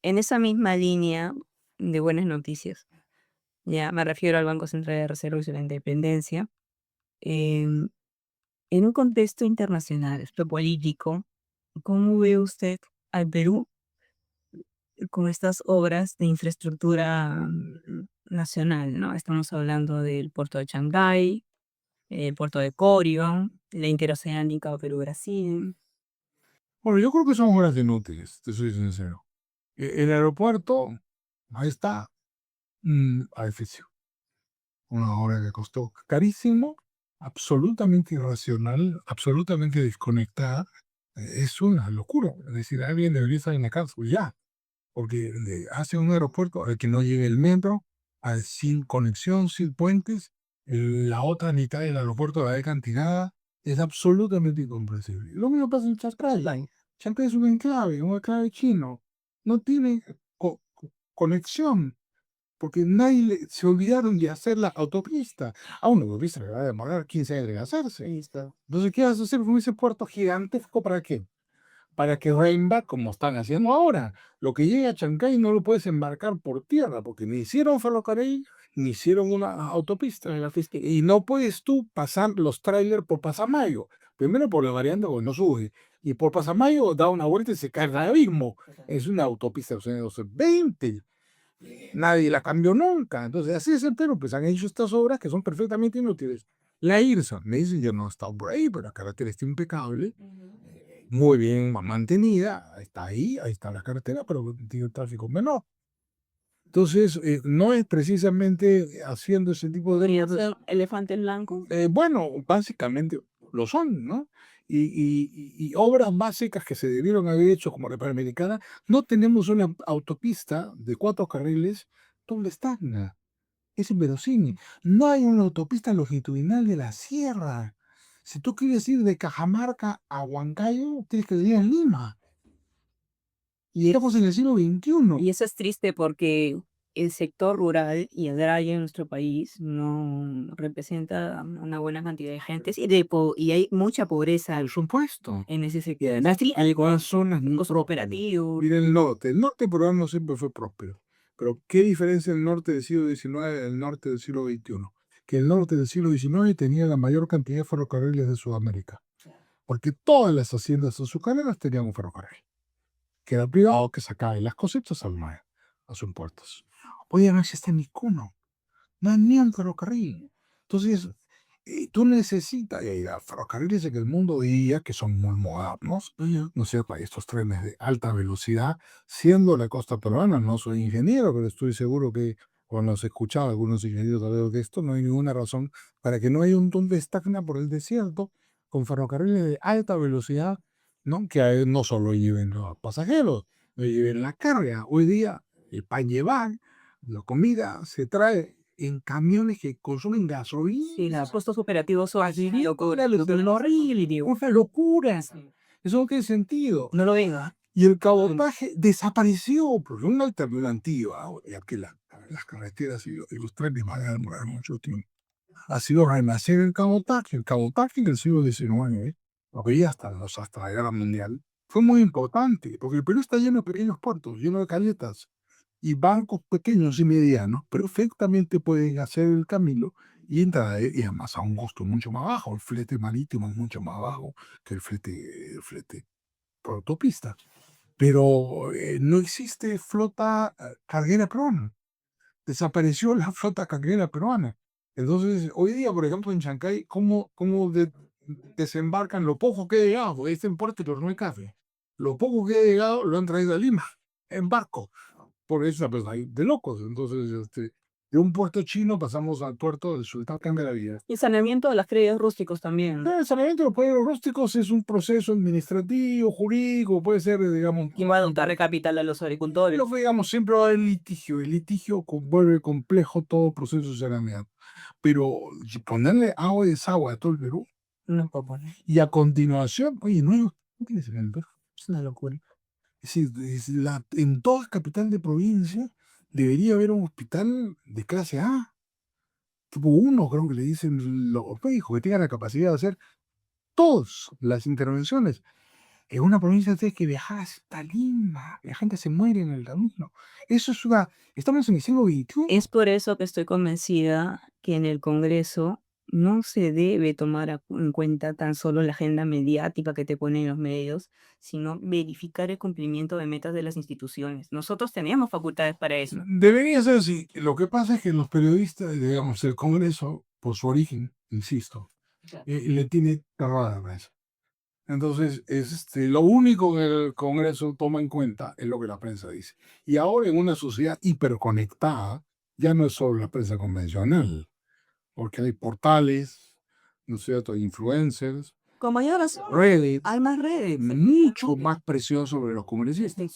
En esa misma línea de buenas noticias, ya me refiero al Banco Central de Reserva y la independencia, em, en un contexto internacional geopolítico, ¿cómo ve usted al Perú con estas obras de infraestructura nacional, ¿no? Estamos hablando del puerto de Chancay, el puerto de Corio, la interoceánica Perú-Brasil. Bueno, yo creo que son horas inútiles, te soy sincero. El aeropuerto, ahí está, a edificio. Una obra que costó carísimo, absolutamente irracional, absolutamente desconectada. Es una locura. Es decir, alguien debería estar en la cárcel ya, porque hace un aeropuerto al que no llegue el metro, sin conexión, sin puentes, la otra mitad del aeropuerto la dejan tirada, es absolutamente incomprensible. Lo mismo pasa en Chancay. Chancay es un enclave chino, no tiene conexión, porque se olvidaron de hacer la autopista. A una autopista le va a demorar 15 años en hacerse. Entonces, ¿qué vas a hacer con ese puerto gigantesco? ¿Para qué? Para que reembarque como están haciendo ahora. Lo que llega a Chancay no lo puedes embarcar por tierra, porque ni hicieron ferrocarril, ni hicieron una autopista. Y no puedes tú pasar los trailers por Pasamayo. Primero por la variante porque no sube. Y por Pasamayo da una vuelta y se cae al abismo. Es una autopista de los años 20. Nadie la cambió nunca. Entonces, así es el Perú, pues han hecho estas obras que son perfectamente inútiles. La IRSA, me dicen, yo no he estado por ahí, pero la carretera está impecable, muy bien mantenida, está ahí está la carretera, pero tiene un tráfico menor. Entonces, no es precisamente haciendo ese tipo de ¿Podría cosas. ser elefante en blanco? Bueno, básicamente lo son, ¿no? Y obras básicas que se debieron haber hecho como la Panamericana, no tenemos una autopista de 4 carriles. ¿Dónde están? Es inverosímil. No hay una autopista longitudinal de la sierra. Si tú quieres ir de Cajamarca a Huancayo, tienes que ir en Lima. Y estamos en el siglo XXI. Y eso es triste porque el sector rural y agrario en nuestro país no representa una buena cantidad de gentes y hay mucha pobreza Por supuesto. en ese sector. Además, sí, hay algunas zonas no operativos. Mira el norte peruano siempre fue próspero. Pero ¿qué diferencia el norte del siglo XIX del norte del siglo XXI? Que el norte del siglo XIX tenía la mayor cantidad de ferrocarriles de Sudamérica. Porque todas las haciendas azucareras tenían un ferrocarril, que era privado, que sacaba las cosechas al mar, a sus puertos. Hoy no existe ninguno, no hay ni un ferrocarril. Entonces, tú necesitas, y hay ferrocarriles en el mundo hoy día que son muy modernos, ¿no es cierto? Hay estos trenes de alta velocidad, siendo la costa peruana, no soy ingeniero, pero estoy seguro que cuando has escuchado a algunos ingenieros hablar de esto, no hay ninguna razón para que no haya un montón de estagna por el desierto con ferrocarriles de alta velocidad, ¿no? Que no solo lleven los pasajeros, no lleven la carga. Hoy día, el pan llevar, la comida se trae en camiones que consumen Sí, gasolina. los costos operativos son así, locura, horrible, Una locura. Eso no tiene sentido. no lo venga. Y el cabotaje desapareció, porque una alternativa, ya que las carreteras y los trenes van a demorar mucho tiempo, ha sido renacer el cabotaje. El cabotaje en el siglo XIX, lo veía hasta la Guerra Mundial, fue muy importante, porque el Perú está lleno de pequeños puertos, lleno de caletas, y bancos pequeños y medianos perfectamente pueden hacer el camino y entrar, y además a un costo mucho más bajo. El flete marítimo es mucho más bajo que el flete por autopista. Pero no existe flota carguera peruana. Desapareció la flota carguera peruana. Entonces, hoy día, por ejemplo, en Chancay, ¿cómo desembarcan lo poco que ha llegado? Porque este en Puerto no hay café. Lo poco que ha llegado lo han traído a Lima en barco. Por eso, pues, hay de locos. Entonces, de un puerto chino pasamos al puerto del Sultán Cambia. Y saneamiento de las créditos rústicos también. El saneamiento de los pueblos rústicos es un proceso administrativo, jurídico, puede ser, digamos, ¿Quién va a dotar de capital a los agricultores? lo que digamos, siempre va a haber litigio. El litigio vuelve complejo todo proceso de saneamiento. Pero ponerle agua y desagüe a todo el Perú, No puedo poner. y a continuación, oye, no hay hospitales en el Perú. Es una locura. Es decir, en toda capital de provincia debería haber un hospital de clase A, tipo 1, creo que le dicen los médicos, que tengan la capacidad de hacer todas las intervenciones. En una provincia tienes que viajar hasta Lima. La gente se muere en el camino. Eso es una... Estamos en el siglo XXI. Es por eso que estoy convencida que en el Congreso no se debe tomar en cuenta tan solo la agenda mediática que te ponen los medios, sino verificar el cumplimiento de metas de las instituciones. Nosotros teníamos facultades para eso. Debería ser así. Lo que pasa es que los periodistas, digamos, el Congreso, por su origen, insisto, le tiene terror a la prensa. Entonces, lo único que el Congreso toma en cuenta es lo que la prensa dice. Y ahora en una sociedad hiperconectada, ya no es solo la prensa convencional, porque hay portales, ¿no es cierto?, influencers, Como ya redes, hay más redes. mucho más presión sobre los congresistas,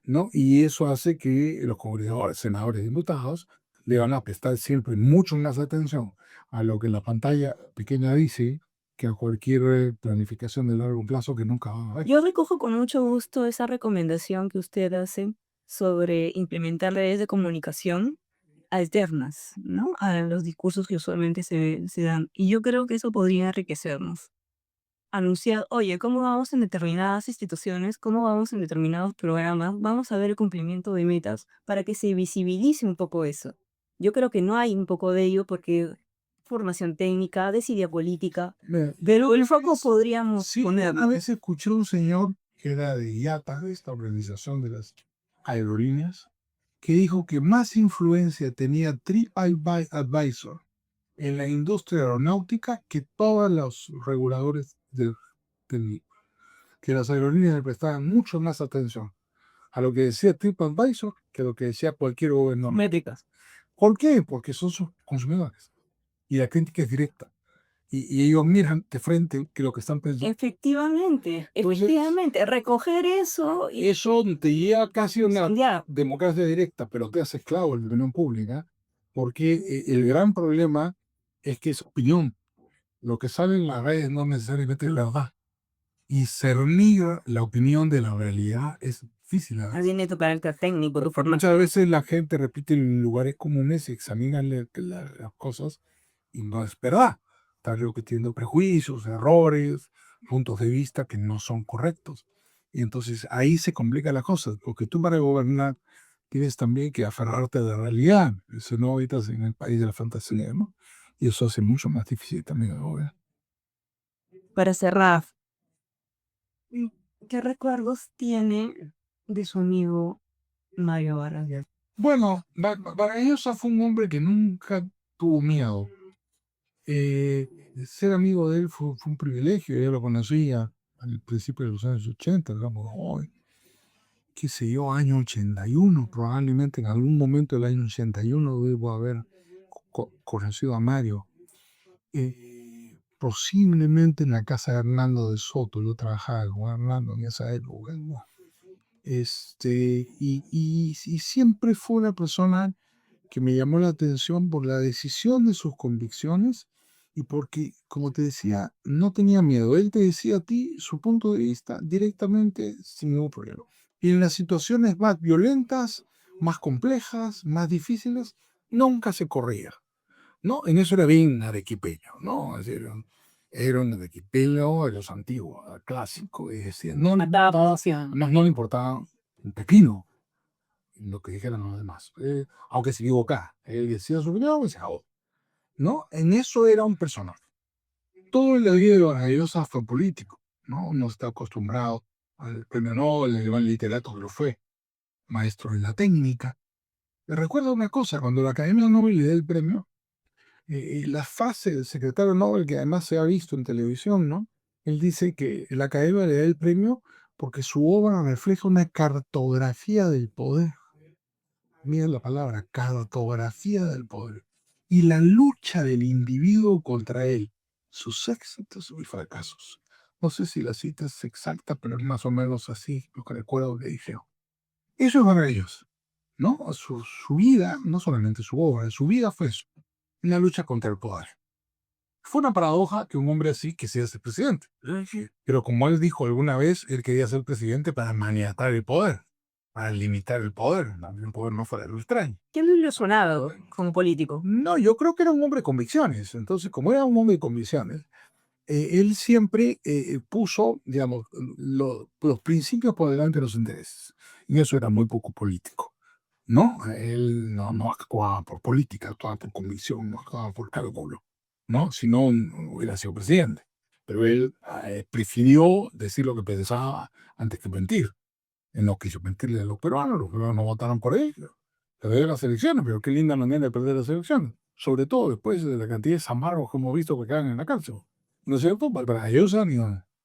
¿no? Y eso hace que los congresadores, senadores y diputados le van a prestar siempre mucho más atención a lo que la pantalla pequeña dice que a cualquier planificación de largo plazo que nunca van a ver. Yo recojo con mucho gusto esa recomendación que usted hace sobre implementar redes de comunicación alternas, ¿no? A los discursos que usualmente se dan. Y yo creo que eso podría enriquecernos. Anunciar, oye, ¿cómo vamos en determinadas instituciones? ¿Cómo vamos en determinados programas? Vamos a ver el cumplimiento de metas para que se visibilice un poco eso. Yo creo que no hay un poco de ello porque formación técnica, desidia política, Mira, pero el foco podríamos sí, poner. una vez escuché a un señor que era de IATA, de esta organización de las aerolíneas, que dijo que más influencia tenía TripAdvisor en la industria aeronáutica que todos los reguladores que las aerolíneas le prestaban mucho más atención a lo que decía TripAdvisor que a lo que decía cualquier gobierno. Métricas. ¿Por qué? Porque son sus consumidores y la crítica es directa. Y ellos miran de frente que lo que están pensando. Efectivamente, Entonces, efectivamente, recoger eso y eso te lleva casi a una ya. democracia directa, pero te hace esclavo de la opinión pública, porque el gran problema es que es opinión. Lo que sale en las redes no necesariamente es la verdad. Y cernir la opinión de la realidad es difícil. Más bien es tu carácter técnico, tu formación. Muchas veces la gente repite en lugares comunes y examina las cosas y no es verdad. Está repitiendo prejuicios, errores, puntos de vista que no son correctos. Y entonces ahí se complica la cosa, porque tú para gobernar tienes también que aferrarte a la realidad. Eso no habitas en el país de la fantasía, ¿no? Y eso hace mucho más difícil también el gobierno. Para cerrar, ¿qué recuerdos tiene de su amigo Mario Vargas Llosa? Bueno, Vargallosa fue un hombre que nunca tuvo miedo. Ser amigo de él fue un privilegio. Yo lo conocía al principio de los años 80, digamos, hoy, qué sé yo, año 81, probablemente en algún momento del año 81 debo haber conocido a Mario. Posiblemente en la casa de Hernando de Soto, yo trabajaba con Hernando en esa época, ¿no? Y siempre fue una persona que me llamó la atención por la decisión de sus convicciones y porque, como te decía, no tenía miedo. Él te decía a ti su punto de vista directamente sin ningún problema. Y en las situaciones más violentas, más complejas, más difíciles, nunca se corría, ¿no? En eso era bien arequipeño, ¿no? Es decir, era un arequipeño de los antiguos, clásico, y decía, no, no le importaba un pepino lo que dijeran los demás, aunque se equivocaba. Él decía su opinión y se acabó, ¿no? En eso era un personaje. Todo el día de Vargallosa fue político, ¿no? No está acostumbrado al premio Nobel, el gran literato que lo fue, maestro en la técnica. Me recuerda una cosa, cuando la Academia Nobel le da el premio, la fase del secretario Nobel, que además se ha visto en televisión, ¿no? Él dice que la Academia le da el premio porque su obra refleja una cartografía del poder. Miren la palabra, cartografía del poder. Y la lucha del individuo contra él, sus éxitos y fracasos. No sé si la cita es exacta, pero es más o menos así lo que recuerdo que dijeron. Eso es para ellos, ¿no? Su vida, no solamente su obra, su vida fue eso, una lucha contra el poder. Fue una paradoja que un hombre así quisiera ser presidente. Pero como él dijo alguna vez, él quería ser presidente para maniatar el poder, para limitar el poder, también el poder no fuera lo extraño. ¿Qué le ha sonado como político? No, yo creo que era un hombre de convicciones. Entonces, como era un hombre de convicciones, él siempre puso, digamos, los principios por delante de los intereses. Y eso era muy poco político, ¿no? Él no actuaba por política, actuaba por convicción, no actuaba por cálculo, ¿no? Si no, no hubiera sido presidente. Pero él prefirió decir lo que pensaba antes que mentir. Él no quiso mentirle a los peruanos no votaron por él. Perder las elecciones, pero qué linda manera de perder las elecciones. Sobre todo después de la cantidad de amargos que hemos visto que quedan en la cárcel. ¿No es cierto? Para ellos,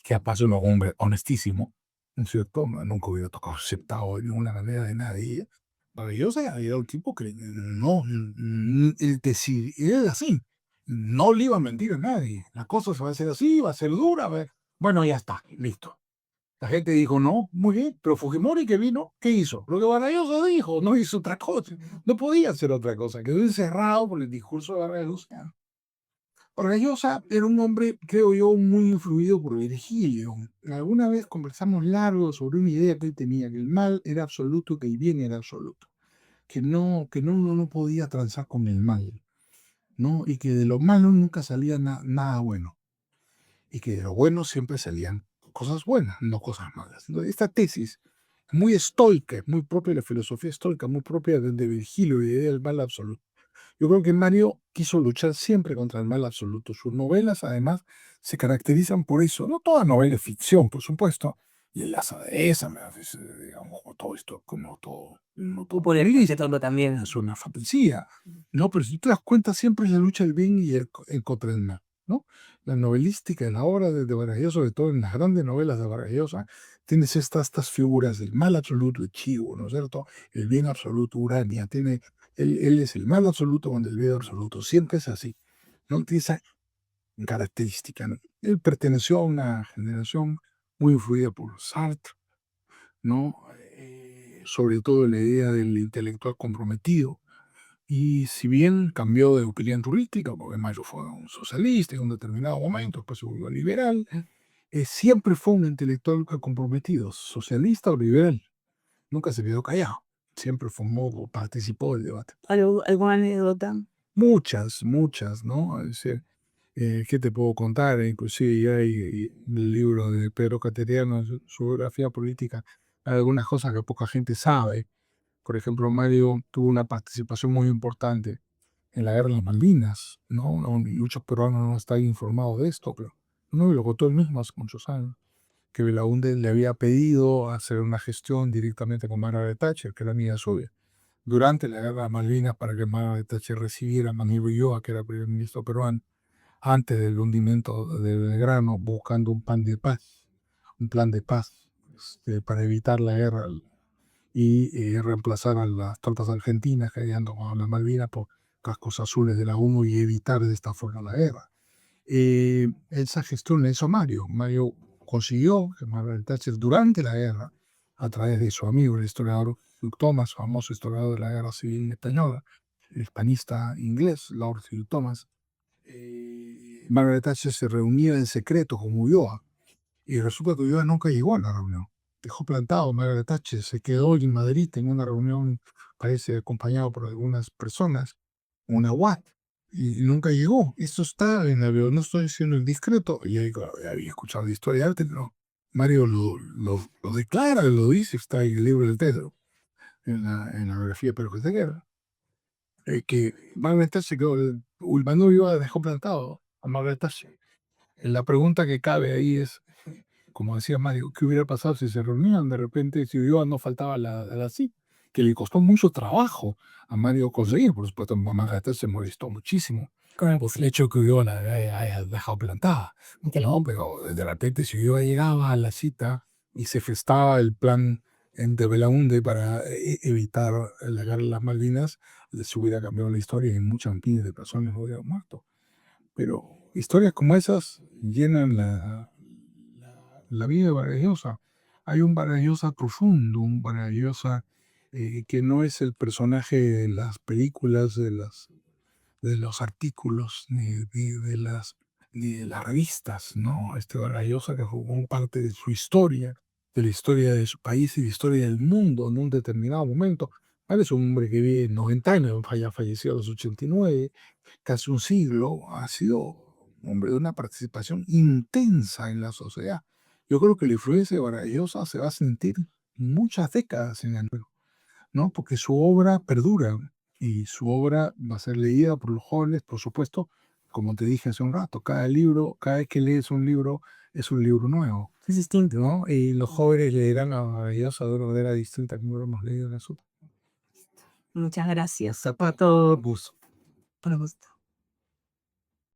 que aparte es un hombre honestísimo, ¿no es cierto? Nunca hubiera tocado aceptado de ninguna manera de nadie. Para ellos era un tipo que no, él era así. No le iba a mentir a nadie. La cosa se va a hacer así, va a ser dura. Bueno, ya está, listo. La gente dijo, no, muy bien, pero Fujimori que vino, ¿qué hizo? Lo que Vargallosa dijo, no hizo otra cosa. No podía hacer otra cosa, quedó encerrado por el discurso de Vargallosa. Vargallosa era un hombre, creo yo, muy influido por Virgilio. Alguna vez conversamos largo sobre una idea que él tenía, que el mal era absoluto, que el bien era absoluto. Que no, uno no podía transar con el mal, ¿no? Y que de lo malo nunca salía nada bueno. Y que de lo bueno siempre salían cosas buenas, no cosas malas. ¿No? Esta tesis muy estoica, muy propia de la filosofía estoica, muy propia de Virgilio y del mal absoluto. Yo creo que Mario quiso luchar siempre contra el mal absoluto. Sus novelas, además, se caracterizan por eso. No toda novela es ficción, por supuesto. Y el asa de esa, digamos, todo esto, como todo, no todo Por el ese tonto también. es una fantasía. No, pero si tú te das cuenta, siempre es la lucha del bien y el contra el mal. ¿No? La novelística, en la obra de Vargas Llosa, sobre todo en las grandes novelas de Vargas Llosa, tienes estas figuras del mal absoluto de Chivo, ¿no es cierto? El bien absoluto, Urania, él es el mal absoluto con el bien absoluto, siempre es así, ¿no? Tiene esa característica, ¿no? Él perteneció a una generación muy influida por Sartre, ¿no? Sobre todo la idea del intelectual comprometido, y si bien cambió de opinión política, porque Mayo fue un socialista en un determinado momento, después se volvió liberal, siempre fue un intelectual comprometido, socialista o liberal. Nunca se quedó callado. Siempre formó, participó del debate. ¿Alguna anécdota? Muchas, ¿no? Es decir, ¿qué te puedo contar? Inclusive ya hay el libro de Pedro Cateriano, su biografía política, hay algunas cosas que poca gente sabe. Por ejemplo, Mario tuvo una participación muy importante en la guerra de las Malvinas, ¿no? Muchos peruanos no están informados de esto, pero no lo contó él mismo hace muchos años, que Belaúnde le había pedido hacer una gestión directamente con Margaret Thatcher, que era amiga suya, durante la guerra de las Malvinas, para que Margaret Thatcher recibiera a Manuel Ulloa, que era primer ministro peruano, antes del hundimiento del Belgrano, buscando un plan de paz, para evitar la guerra y reemplazar a las tropas argentinas que habían tomado las Malvinas por cascos azules de la ONU y evitar de esta forma la guerra. Esa gestión la hizo Mario. Mario consiguió que Margaret Thatcher durante la guerra, a través de su amigo, el historiador Hugh Thomas, famoso historiador de la guerra civil española, el hispanista inglés, Lord Hugh Thomas, Margaret Thatcher se reunía en secreto con Ulloa y resulta que Ulloa nunca llegó a la reunión. Dejó plantado Margaret Thatcher, se quedó en Madrid en una reunión, parece acompañado por algunas personas, una UAT, y nunca llegó. Esto está en la bio, no estoy siendo indiscreto, y ahí, claro, ya había escuchado la historia de arte, pero Mario lo declara, lo dice, está en el libro de Pedro, en la biografía de Pedro de Guerra, que Margaret Thatcher quedó, Ulmanú Ulloa dejó plantado a Margaret Thatcher. La pregunta que cabe ahí es, como decía Mario, ¿qué hubiera pasado si se reunían de repente, si Ulloa no faltaba a la CIP? Que le costó mucho trabajo a Mario conseguir, por supuesto, Margarita se molestó muchísimo por el hecho que Ulloa la haya dejado plantada. Que no, pero de repente si Ulloa llegaba a la cita y se gestaba el plan de Belaúnde para evitar la guerra de las Malvinas, se hubiera cambiado la historia y muchas miles de personas hubieran muerto. Pero historias como esas llenan la vida de Vargas Llosa. Hay un Vargas Llosa profundo, un Vargas Llosa que no es el personaje de las películas, de los artículos, ni de las revistas, ¿no? Este Vargas Llosa que jugó parte de su historia, de la historia de su país y de la historia del mundo en un determinado momento. Él es un hombre que vive 90 años, ya falleció a los 89, casi un siglo, ha sido hombre, de una participación intensa en la sociedad. Yo creo que la influencia de Vargas Llosa se va a sentir muchas décadas en el Perú, ¿no? Porque su obra perdura y su obra va a ser leída por los jóvenes, por supuesto, como te dije hace un rato, cada libro, cada vez que lees un libro, es un libro nuevo, Es distinto. ¿no? Y los jóvenes leerán a Vargas Llosa de una manera distinta como lo hemos leído nosotros. Muchas gracias. Zapato, bus. Por gusto.